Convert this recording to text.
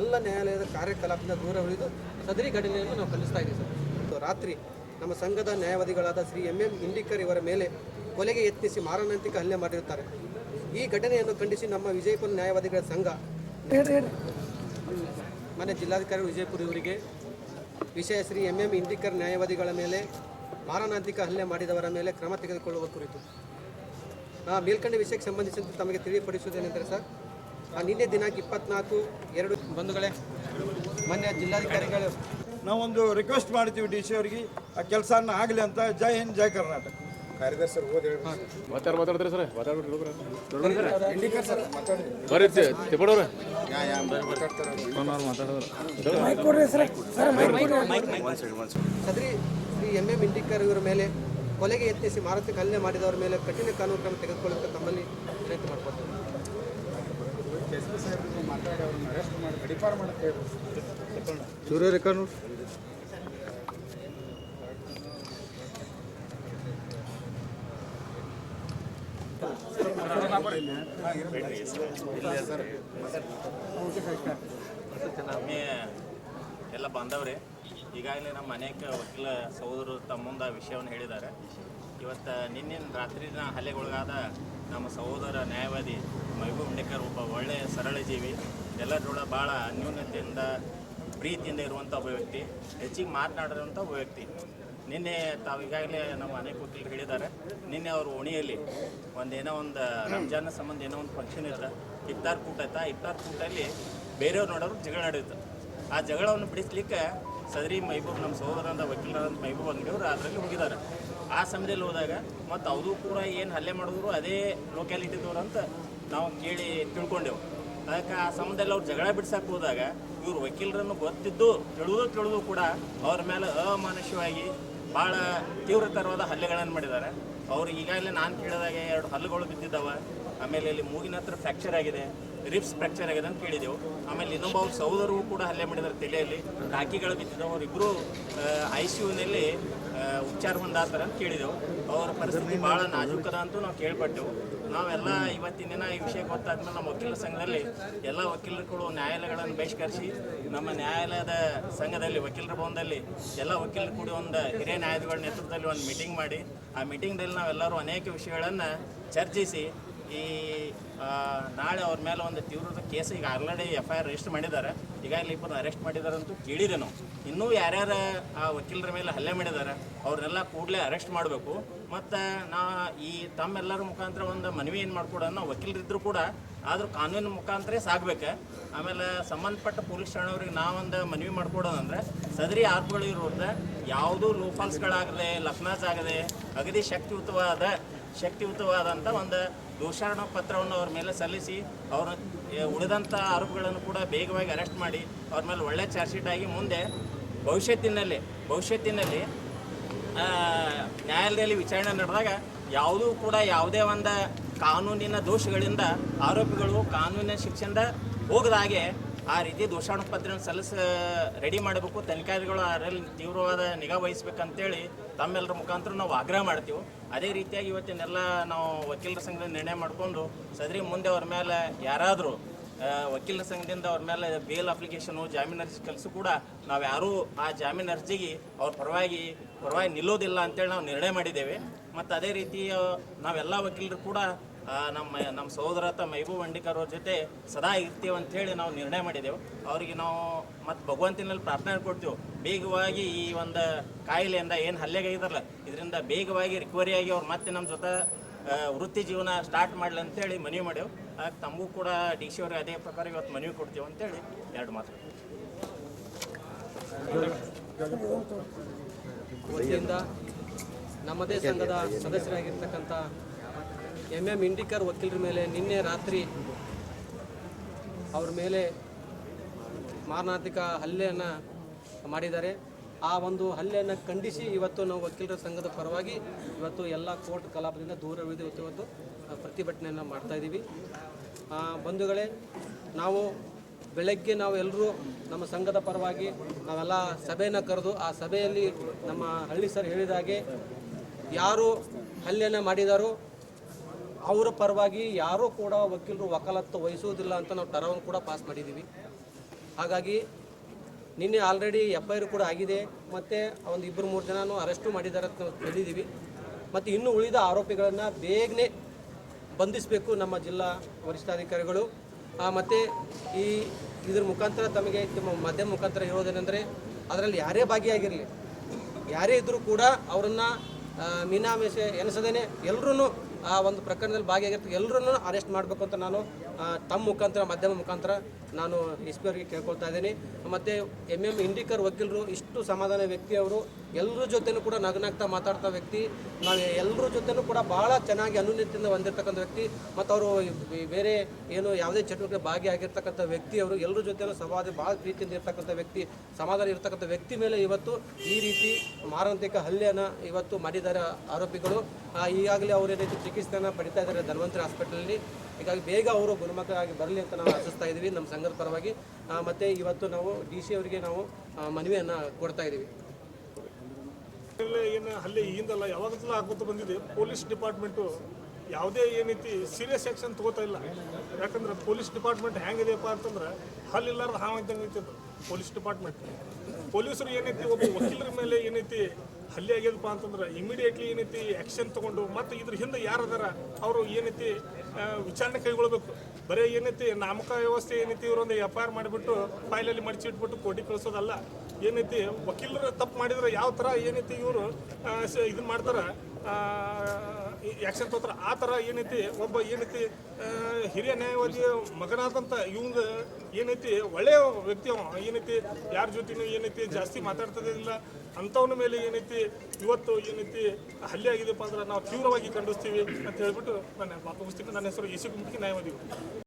ಎಲ್ಲ ನ್ಯಾಯಾಲಯದ ಕಾರ್ಯಕಲಾಪದಿಂದ ದೂರ ಉಳಿದು ಸದರಿ ಘಟನೆಯನ್ನು ನಾವು ಖಂಡಿಸ್ತಾ ಇದ್ದೀವಿ ಸರ್. ರಾತ್ರಿ ನಮ್ಮ ಸಂಘದ ನ್ಯಾಯವಾದಿಗಳಾದ ಶ್ರೀ MM ಇಂಡಿಕರ್ ಇವರ ಮೇಲೆ ಕೊಲೆಗೆ ಯತ್ನಿಸಿ ಮಾರಣಾಂತಿಕ ಹಲ್ಲೆ ಮಾಡಿರುತ್ತಾರೆ. ಈ ಘಟನೆಯನ್ನು ಖಂಡಿಸಿ ನಮ್ಮ ವಿಜಯಪುರ ನ್ಯಾಯವಾದಿಗಳ ಸಂಘ ಮನೆ ಜಿಲ್ಲಾಧಿಕಾರಿ ವಿಜಯಪುರ ಇವರಿಗೆ ವಿಷಯ ಶ್ರೀ MM ಇಂಡಿಕರ್ ನ್ಯಾಯವಾದಿಗಳ ಮೇಲೆ ಮಾರಣಾಂತಿಕ ಹಲ್ಲೆ ಮಾಡಿದವರ ಮೇಲೆ ಕ್ರಮ ತೆಗೆದುಕೊಳ್ಳುವ ಕುರಿತು ಮೇಲ್ಕಂಡ ವಿಷಯಕ್ಕೆ ಸಂಬಂಧಿಸಿದಂತೆ ತಮಗೆ ತಿಳಿಯಪಡಿಸುವುದೇನೆಂದರೆ ಸರ್, ನಿನ್ನೆ ದಿನಾಂಕ 24/2 ಬಂಧುಗಳೇ, ಮಾನ್ಯ ಜಿಲ್ಲಾಧಿಕಾರಿಗಳು ನಾವೊಂದು ರಿಕ್ವೆಸ್ಟ್ ಮಾಡ್ತೀವಿ DC ಅವರಿಗೆ ಆ ಕೆಲಸನ ಆಗಲಿ ಅಂತ. ಜೈ ಹಿಂದ್, ಜೈ ಕರ್ನಾಟಕ. ಕಾರ್ಯದರ್ಶಿ ಸರ್ ಓದಿ ಮಾತಾಡ್ತಾರೆ ಸರ್, ಸದರಿ ಶ್ರೀ MM ಇಂಡಿಕರ್ ಇವರ ಮೇಲೆ ಕೊಲೆಗೆ ಯತ್ನಿಸಿ ಮಾರಣಾಂತಿಕ ಹಲ್ಲೆ ಮಾಡಿದವರ ಮೇಲೆ ಕಠಿಣ ಕಾನೂನು ಕ್ರಮ ತೆಗೆದುಕೊಳ್ಳುವಂತೆ ತಮ್ಮಲ್ಲಿ ವಿನಂತಿ ಮಾಡ್ಕೊಳ್ತೇವೆ. ಮಾತಾಡಿ ಅವ್ರನ್ನ ಅರೆಸ್ಟ್ ಮಾಡಿ ಗಡಿಪಾರು ಮಾಡಕ್ಕೆ ಸೂರ್ಯ ರೇಖಾನು ಎಲ್ಲ ಬಾಂಧವ್ರೆ, ಈಗಾಗಲೇ ನಮ್ಮ ಅನೇಕ ವಕೀಲ ಸಹೋದರರು ತಮ್ಮ ಮುಂದೆ ವಿಷಯವನ್ನು ಹೇಳಿದ್ದಾರೆ. ಇವತ್ತು ನಿನ್ನಿನ ರಾತ್ರಿನ ಹಲ್ಲೆಗೊಳಗಾದ ನಮ್ಮ ಸಹೋದರ ನ್ಯಾಯವಾದಿ ಮೈಬೂಬ್ ಇಂಡಿಕರ್ ಒಬ್ಬ ಒಳ್ಳೆಯ ಸರಳ ಜೀವಿ, ಎಲ್ಲರ ಭಾಳ ಅನ್ಯೂನ್ಯತೆಯಿಂದ ಪ್ರೀತಿಯಿಂದ ಇರುವಂಥ ಒಬ್ಬ ವ್ಯಕ್ತಿ, ಹೆಚ್ಚಿಗೆ ಮಾತನಾಡಿರುವಂಥ ಒಬ್ಬ ವ್ಯಕ್ತಿ. ನಿನ್ನೆ ತಾವು ಈಗಾಗಲೇ ನಮ್ಮ ಅನೇಕ ವಕೀಲರು ಹೇಳಿದ್ದಾರೆ, ನಿನ್ನೆ ಅವರು ಓಣಿಯಲ್ಲಿ ಏನೋ ಒಂದು ರಂಜಾನ್ ಸಂಬಂಧ ಏನೋ ಒಂದು ಫಂಕ್ಷನ್ ಇತ್ತು, ಇಫ್ತಾರ್ ಕೂಟ ಇತ್ತು. ಆ ಇಫ್ತಾರ್ ಕೂಟಲ್ಲಿ ಬೇರೆಯವ್ರು ನೋಡೋರು ಜಗಳ ನಡೆಯುತ್ತೆ. ಆ ಜಗಳವನ್ನು ಬಿಡಿಸ್ಲಿಕ್ಕೆ ಸದರಿ ಮೈಬೂಬ್ ನಮ್ಮ ಸಹೋದರಂತ ವಕೀಲರಂತ ಮೈಬೂಬ್ ಅಂಗಡಿಯವರು ಅದರಲ್ಲಿ ಹೋಗಿದ್ದಾರೆ. ಆ ಸಮಯದಲ್ಲಿ ಹೋದಾಗ ಮತ್ತು ಅವರು ಕೂಡ ಏನು ಹಲ್ಲೆ ಮಾಡಿದ್ರು ಅದೇ ಲೊಕ್ಯಾಲಿಟಿದವ್ರು ಅಂತ ನಾವು ಕೇಳಿ ತಿಳ್ಕೊಂಡೆವು. ಅದಕ್ಕೆ ಆ ಸಮಯದಲ್ಲಿ ಅವ್ರು ಜಗಳ ಬಿಡ್ಸಕ್ಕೆ ಹೋದಾಗ ಇವರು ವಕೀಲರನ್ನು ಗೊತ್ತಿದ್ದು ತಿಳಿದು ಕೂಡ ಅವ್ರ ಮೇಲೆ ಅಮಾನುಷವಾಗಿ ಭಾಳ ತೀವ್ರತರವಾದ ಹಲ್ಲೆಗಳನ್ನು ಮಾಡಿದ್ದಾರೆ. ಅವ್ರಿಗೆ ಈಗಾಗಲೇ ನಾನು ಕೇಳಿದಾಗ 2 ಹಲ್ಲುಗಳು ಬಿದ್ದಿದ್ದಾವೆ, ಆಮೇಲೆ ಇಲ್ಲಿ ಮೂಗಿನ ಹತ್ರ ಫ್ರ್ಯಾಕ್ಚರ್ ಆಗಿದೆ, ರಿಬ್ಸ್ ಫ್ರ್ಯಾಕ್ಚರ್ ಆಗಿದೆ ಅಂತ ಕೇಳಿದೆವು. ಆಮೇಲೆ ಇನ್ನೊಬ್ಬ ಅವ್ರ ಸಹೋದರರು ಕೂಡ ಹಲ್ಲೆ ಮಾಡಿದ್ದಾರೆ, ತಲೆಯಲ್ಲಿ ಟಾಕಿಗಳು ಬಿದ್ದಿದ್ದವು. ಅವರಿಬ್ಬರು ICUನಲ್ಲಿ ಉಪಚಾರ ಹೊಂದಾತಾರೆ ಅಂತ ಕೇಳಿದೆವು. ಅವರ ಪರಿಸ್ಥಿತಿ ಭಾಳ ನಾಜೂಕದ ಅಂತೂ ನಾವು ಕೇಳ್ಪಟ್ಟೆವು. ನಾವೆಲ್ಲ ಇವತ್ತಿನ ದಿನ ಈ ವಿಷಯ ಗೊತ್ತಾದ್ಮೇಲೆ ನಮ್ಮ ವಕೀಲರ ಸಂಘದಲ್ಲಿ ಎಲ್ಲ ವಕೀಲರುಗಳು ನ್ಯಾಯಾಲಯಗಳನ್ನು ಬಹಿಷ್ಕರಿಸಿ ನಮ್ಮ ನ್ಯಾಯಾಲಯದ ಸಂಘದಲ್ಲಿ ವಕೀಲರ ಭವನದಲ್ಲಿ ಎಲ್ಲ ವಕೀಲರು ಕೂಡಿ ಒಂದು ಹಿರಿಯ ನ್ಯಾಯಾಧಿಗಳ ನೇತೃತ್ವದಲ್ಲಿ ಒಂದು ಮೀಟಿಂಗ್ ಮಾಡಿ, ಆ ಮೀಟಿಂಗ್ನಲ್ಲಿ ನಾವೆಲ್ಲರೂ ಅನೇಕ ವಿಷಯಗಳನ್ನು ಚರ್ಚಿಸಿ ಈ ನಾಳೆ ಅವ್ರ ಮೇಲೆ ಒಂದು ತೀವ್ರದ ಕೇಸ್ ಈಗ ಆಲ್ರೆಡಿ FIR ರಿಜಿಸ್ಟರ್ ಮಾಡಿದ್ದಾರೆ. ಈಗಾಗಲೇ 2 ಅರೆಸ್ಟ್ ಮಾಡಿದ್ದಾರೆ ಅಂತೂ ಕೇಳಿದೆ ನಾವು. ಇನ್ನೂ ಯಾರ್ಯಾರು ಆ ವಕೀಲರ ಮೇಲೆ ಹಲ್ಲೆ ಮಾಡಿದ್ದಾರೆ ಅವ್ರನ್ನೆಲ್ಲ ಕೂಡಲೇ ಅರೆಸ್ಟ್ ಮಾಡಬೇಕು. ಮತ್ತು ಈ ತಮ್ಮೆಲ್ಲರ ಮುಖಾಂತರ ಒಂದು ಮನವಿ ಏನು ಮಾಡ್ಕೊಡೋಣ, ನಾವು ವಕೀಲರಿದ್ದರೂ ಕೂಡ ಆದರೂ ಕಾನೂನಿನ ಮುಖಾಂತರ ಸಾಗಬೇಕು. ಆಮೇಲೆ ಸಂಬಂಧಪಟ್ಟ ಪೊಲೀಸ್ ಠಾಣೆಯವ್ರಿಗೆ ನಾವೊಂದು ಮನವಿ ಮಾಡ್ಕೊಡೋದಂದ್ರೆ ಸದರಿ ಆರೋಪಗಳು ವಿರುದ್ಧ ಯಾವುದೂ ಲೂಫಾಲ್ಸ್ಗಳಾಗದೆ, ಲಫ್ನಾಜ್ ಆಗದೆ ಅಗದಿ ಶಕ್ತಿಯುತವಾದಂಥ ಒಂದು ದೋಷಾರೋಪ ಪತ್ರವನ್ನು ಅವ್ರ ಮೇಲೆ ಸಲ್ಲಿಸಿ ಅವ್ರ ಉಳಿದಂಥ ಆರೋಪಗಳನ್ನು ಕೂಡ ಬೇಗವಾಗಿ ಅರೆಸ್ಟ್ ಮಾಡಿ ಅವ್ರ ಮೇಲೆ ಒಳ್ಳೆ ಚಾರ್ಜ್ ಶೀಟ್ ಆಗಿ ಮುಂದೆ ಭವಿಷ್ಯತ್ತಿನಲ್ಲಿ ನ್ಯಾಯಾಲಯದಲ್ಲಿ ವಿಚಾರಣೆ ನಡೆದಾಗ ಯಾವುದೂ ಕೂಡ ಯಾವುದೇ ಒಂದು ಕಾನೂನಿನ ದೋಷಗಳಿಂದ ಆರೋಪಿಗಳು ಕಾನೂನಿನ ಶಿಕ್ಷೆಯಿಂದ ಹೋಗದ ಹಾಗೆ ಆ ರೀತಿ ದೋಷಾರೋಪ ಪತ್ರವನ್ನು ರೆಡಿ ಮಾಡಬೇಕು. ತನಿಖಾಧಿಕಾರಿಗಳು ಅದರಲ್ಲಿ ತೀವ್ರವಾದ ನಿಗಾ ವಹಿಸ್ಬೇಕಂತೇಳಿ ತಮ್ಮೆಲ್ಲರ ಮುಖಾಂತರ ನಾವು ಆಗ್ರಹ ಮಾಡ್ತೀವಿ. ಅದೇ ರೀತಿಯಾಗಿ ಇವತ್ತಿನೆಲ್ಲ ನಾವು ವಕೀಲರ ಸಂಘದ ನಿರ್ಣಯ ಮಾಡಿಕೊಂಡು ಸದರಿ ಮುಂದೆ ಅವ್ರ ಮೇಲೆ ಯಾರಾದರೂ ವಕೀಲರ ಸಂಘದಿಂದ ಅವ್ರ ಮೇಲೆ ಬೇಲ್ ಅಪ್ಲಿಕೇಶನು, ಜಾಮೀನು ಅರ್ಜಿ ಕೆಲಸ ಕೂಡ ನಾವು ಯಾರೂ ಆ ಜಾಮೀನು ಅರ್ಜಿಗೆ ಅವ್ರ ಪರವಾಗಿ ನಿಲ್ಲೋದಿಲ್ಲ ಅಂತೇಳಿ ನಾವು ನಿರ್ಣಯ ಮಾಡಿದ್ದೇವೆ. ಮತ್ತು ಅದೇ ರೀತಿ ನಾವೆಲ್ಲ ವಕೀಲರು ಕೂಡ ನಮ್ಮ ಸಹೋದರತ ಮೈಬೂಬ್ ಇಂಡಿಕರ್ ಅವ್ರ ಜೊತೆ ಸದಾ ಇರ್ತೀವಿ ಅಂಥೇಳಿ ನಾವು ನಿರ್ಣಯ ಮಾಡಿದೆವು. ಅವರಿಗೆ ನಾವು ಮತ್ತು ಭಗವಂತನಲ್ಲಿ ಪ್ರಾರ್ಥನೆ ಕೊಡ್ತೀವಿ, ಬೇಗವಾಗಿ ಈ ಒಂದು ಕಾಯಿಲೆಯಿಂದ ಏನು ಹಲ್ಲೆಗೈದಾರಲ್ಲ ಇದರಿಂದ ಬೇಗವಾಗಿ ರಿಕವರಿಯಾಗಿ ಅವ್ರು ಮತ್ತೆ ನಮ್ಮ ಜೊತೆ ವೃತ್ತಿ ಜೀವನ ಸ್ಟಾರ್ಟ್ ಮಾಡಲಿ ಅಂತೇಳಿ ಮನವಿ ಮಾಡೇವು. ತಮಗೂ ಕೂಡ DC ಅವ್ರಿಗೆ ಅದೇ ಪ್ರಕಾರ ಇವತ್ತು ಮನವಿ ಕೊಡ್ತೀವಿ ಅಂತೇಳಿ 2 ಮಾತು. ವತಿಯಿಂದ ನಮ್ಮದೇ ಸಂಘದ ಸದಸ್ಯರಾಗಿರ್ತಕ್ಕಂಥ MM ಇಂಡಿಕರ್ ವಕೀಲರ ಮೇಲೆ ನಿನ್ನೆ ರಾತ್ರಿ ಅವ್ರ ಮೇಲೆ ಮಾರಣಾಂತಿಕ ಹಲ್ಲೆಯನ್ನು ಮಾಡಿದ್ದಾರೆ. ಆ ಒಂದು ಹಲ್ಲೆಯನ್ನು ಖಂಡಿಸಿ ಇವತ್ತು ನಾವು ವಕೀಲರ ಸಂಘದ ಪರವಾಗಿ ಇವತ್ತು ಎಲ್ಲ ಕೋರ್ಟ್ ಕಲಾಪದಿಂದ ದೂರ ಉಳಿದು ಇವತ್ತು ಪ್ರತಿಭಟನೆಯನ್ನು ಮಾಡ್ತಾಯಿದ್ದೀವಿ. ಬಂಧುಗಳೇ, ನಾವು ಬೆಳಗ್ಗೆ ನಾವು ಎಲ್ಲರೂ ನಮ್ಮ ಸಂಘದ ಪರವಾಗಿ ನಾವೆಲ್ಲ ಸಭೆಯನ್ನು ಕರೆದು ಆ ಸಭೆಯಲ್ಲಿ ನಮ್ಮ ಹಳ್ಳಿ ಸರ್ ಹೇಳಿದ ಹಾಗೆ ಯಾರು ಹಲ್ಲೆಯನ್ನು ಮಾಡಿದಾರೋ ಅವರ ಪರವಾಗಿ ಯಾರೂ ಕೂಡ ವಕೀಲರು ವಕಾಲತ್ತು ವಹಿಸುವುದಿಲ್ಲ ಅಂತ ನಾವು ಟರವನ್ನು ಕೂಡ ಪಾಸ್ ಮಾಡಿದ್ದೀವಿ. ಹಾಗಾಗಿ ನಿನ್ನೆ ಆಲ್ರೆಡಿ FIR ಕೂಡ ಆಗಿದೆ ಮತ್ತು ಒಂದು 2-3 ಜನನೂ ಅರೆಸ್ಟು ಮಾಡಿದ್ದಾರೆ ಅಂತ ನಾವು ತಿಳಿದೀವಿ. ಮತ್ತು ಇನ್ನು ಉಳಿದ ಆರೋಪಿಗಳನ್ನು ಬೇಗನೆ ಬಂಧಿಸಬೇಕು ನಮ್ಮ ಜಿಲ್ಲಾ ವರಿಷ್ಠಾಧಿಕಾರಿಗಳು. ಮತ್ತು ಇದ್ರ ಮುಖಾಂತರ ತಮಗೆ ಮಾಧ್ಯಮ ಮುಖಾಂತರ ಹೇಳೋದೇನೆಂದರೆ ಅದರಲ್ಲಿ ಯಾರೇ ಭಾಗಿಯಾಗಿರಲಿ, ಯಾರೇ ಇದ್ದರೂ ಕೂಡ ಅವರನ್ನು ಮೀನಾಮೇಷ ಎನಿಸದೇನೆ ಎಲ್ಲರೂ ಆ ಒಂದು ಪ್ರಕರಣದಲ್ಲಿ ಭಾಗಿಯಾಗಿರ್ತಾರೆ ಎಲ್ಲರೂ ಅರೆಸ್ಟ್ ಮಾಡಬೇಕು ಅಂತ ನಾನು ತಮ್ಮ ಮುಖಾಂತರ ಮಾಧ್ಯಮ ಮುಖಾಂತರ ನಾನು SP ಅವರಿಗೆ ಕೇಳ್ಕೊಳ್ತಾ ಇದ್ದೀನಿ. ಮತ್ತು MM ಇಂಡಿಕರ್ ವಕೀಲರು ಇಷ್ಟು ಸಮಾಧಾನ ವ್ಯಕ್ತಿ, ಅವರು ಎಲ್ಲರ ಜೊತೆನೂ ಕೂಡ ನಗನಾಗ್ತಾ ಮಾತಾಡ್ತಾ ವ್ಯಕ್ತಿ, ನಾವು ಎಲ್ಲರ ಜೊತೆನೂ ಕೂಡ ಭಾಳ ಚೆನ್ನಾಗಿ ಅನುನ್ಯತೆಯಿಂದ ಹೊಂದಿರತಕ್ಕಂಥ ವ್ಯಕ್ತಿ ಮತ್ತು ಅವರು ಬೇರೆ ಏನು ಯಾವುದೇ ಚಟುವಟಿಕೆ ಭಾಗಿಯಾಗಿರ್ತಕ್ಕಂಥ ವ್ಯಕ್ತಿ, ಅವರು ಎಲ್ಲರ ಜೊತೆನೂ ಸಂವಾದ ಭಾಳ ಪ್ರೀತಿಯಿಂದ ಇರ್ತಕ್ಕಂಥ ವ್ಯಕ್ತಿ, ಸಮಾಧಾನ ಇರ್ತಕ್ಕಂಥ ವ್ಯಕ್ತಿ ಮೇಲೆ ಇವತ್ತು ಈ ರೀತಿ ಮಾರಣಾಂತಿಕ ಹಲ್ಲೆಯನ್ನು ಇವತ್ತು ಮಾಡಿದ್ದಾರೆ ಆರೋಪಿಗಳು. ಈಗಾಗಲೇ ಅವರು ಏನೈತಿ ಚಿಕಿತ್ಸೆಯನ್ನು ಪಡಿತಾ ಇದ್ದಾರೆ ಧನ್ವಂತರಿ ಹಾಸ್ಪಿಟಲಲ್ಲಿ. ಹೀಗಾಗಿ ಬೇಗ ಅವರು ಗುಣಮುಖರಾಗಿ ಬರಲಿ ಅಂತ ನಾವು ಆಶಿಸ್ತಾ ಇದ್ದೀವಿ ನಮ್ಮ ಸಂಘದ ಪರವಾಗಿ. ಮತ್ತು ಇವತ್ತು ನಾವು DC ಅವರಿಗೆ ನಾವು ಮನವಿಯನ್ನು ಕೊಡ್ತಾ ಇದ್ದೀವಿ. ಏನು ಹಲ್ಲೆ ಈಗಿಂದಲ್ಲ ಯಾವಾಗಲೂ ಆಗೋದು ಬಂದಿದೆ. ಪೊಲೀಸ್ ಡಿಪಾರ್ಟ್ಮೆಂಟು ಯಾವುದೇ ಏನೈತಿ ಸೀರಿಯಸ್ ಆ್ಯಕ್ಷನ್ ತೊಗೋತಾ ಇಲ್ಲ. ಯಾಕಂದ್ರೆ ಪೊಲೀಸ್ ಡಿಪಾರ್ಟ್ಮೆಂಟ್ ಹೆಂಗಿದೆಯಪ್ಪ ಅಂತಂದ್ರೆ ಹಲ್ಲಿಲ್ಲಾರ್ದು ಹಾವು ಇದ್ದಂಗೆ ಐತಿ ಅದು ಪೊಲೀಸ್ ಡಿಪಾರ್ಟ್ಮೆಂಟ್. ಪೊಲೀಸರು ಏನೈತಿ ಒಬ್ಬ ವಕೀಲರ ಮೇಲೆ ಏನೈತಿ ಹಲ್ಲೆ ಆಗ್ಯದಪ್ಪ ಅಂತಂದ್ರೆ ಇಮಿಡಿಯೇಟ್ಲಿ ಏನೈತಿ ಆ್ಯಕ್ಷನ್ ತೊಗೊಂಡು ಮತ್ತು ಇದ್ರ ಹಿಂದೆ ಯಾರದಾರ ಅವರು ಏನೈತಿ ವಿಚಾರಣೆ ಕೈಗೊಳ್ಬೇಕು. ಬರೀ ಏನೈತಿ ನಾಮಕ ವ್ಯವಸ್ಥೆ ಏನೈತಿ ಇವರೊಂದು FIR ಮಾಡಿಬಿಟ್ಟು ಫೈಲಲ್ಲಿ ಮಡಿಚಿ ಇಟ್ಬಿಟ್ಟು ಕೋರ್ಟಿಗೆ ಕಳಿಸೋದಲ್ಲ. ಏನೈತಿ ವಕೀಲರು ತಪ್ಪು ಮಾಡಿದ್ರೆ ಯಾವ ಥರ ಏನೈತಿ ಇವರು ಇದನ್ನ ಮಾಡ್ತಾರೆ, ಆ್ಯಕ್ಷನ್ ತಗೋತಾರೆ, ಆ ಥರ ಏನೈತಿ ಒಬ್ಬ ಏನೈತಿ ಹಿರಿಯ ನ್ಯಾಯವಾದಿಯ ಮಗನಾದಂಥ ಇವಂಗ ಏನೈತಿ ಒಳ್ಳೆಯ ವ್ಯಕ್ತಿ ಅವ, ಏನೈತಿ ಯಾರ ಜೊತೆನೂ ಏನೈತಿ ಜಾಸ್ತಿ ಮಾತಾಡ್ತದಿಲ್ಲ ಅಂಥವನ ಮೇಲೆ ಏನೈತಿ ಇವತ್ತು ಏನೈತಿ ಹಲ್ಲೆ ಆಗಿದೆಪ್ಪ ಅಂದ್ರೆ ನಾವು ತೀವ್ರವಾಗಿ ಖಂಡಿಸ್ತೀವಿ ಅಂತ ಹೇಳ್ಬಿಟ್ಟು ನನ್ನ ಮಾತು ಮುಗಿಸ್ತೀನಿ. ನನ್ನ ಹೆಸರು AC ಗುಂಪಿಗೆ ನ್ಯಾಯವಾದಿ.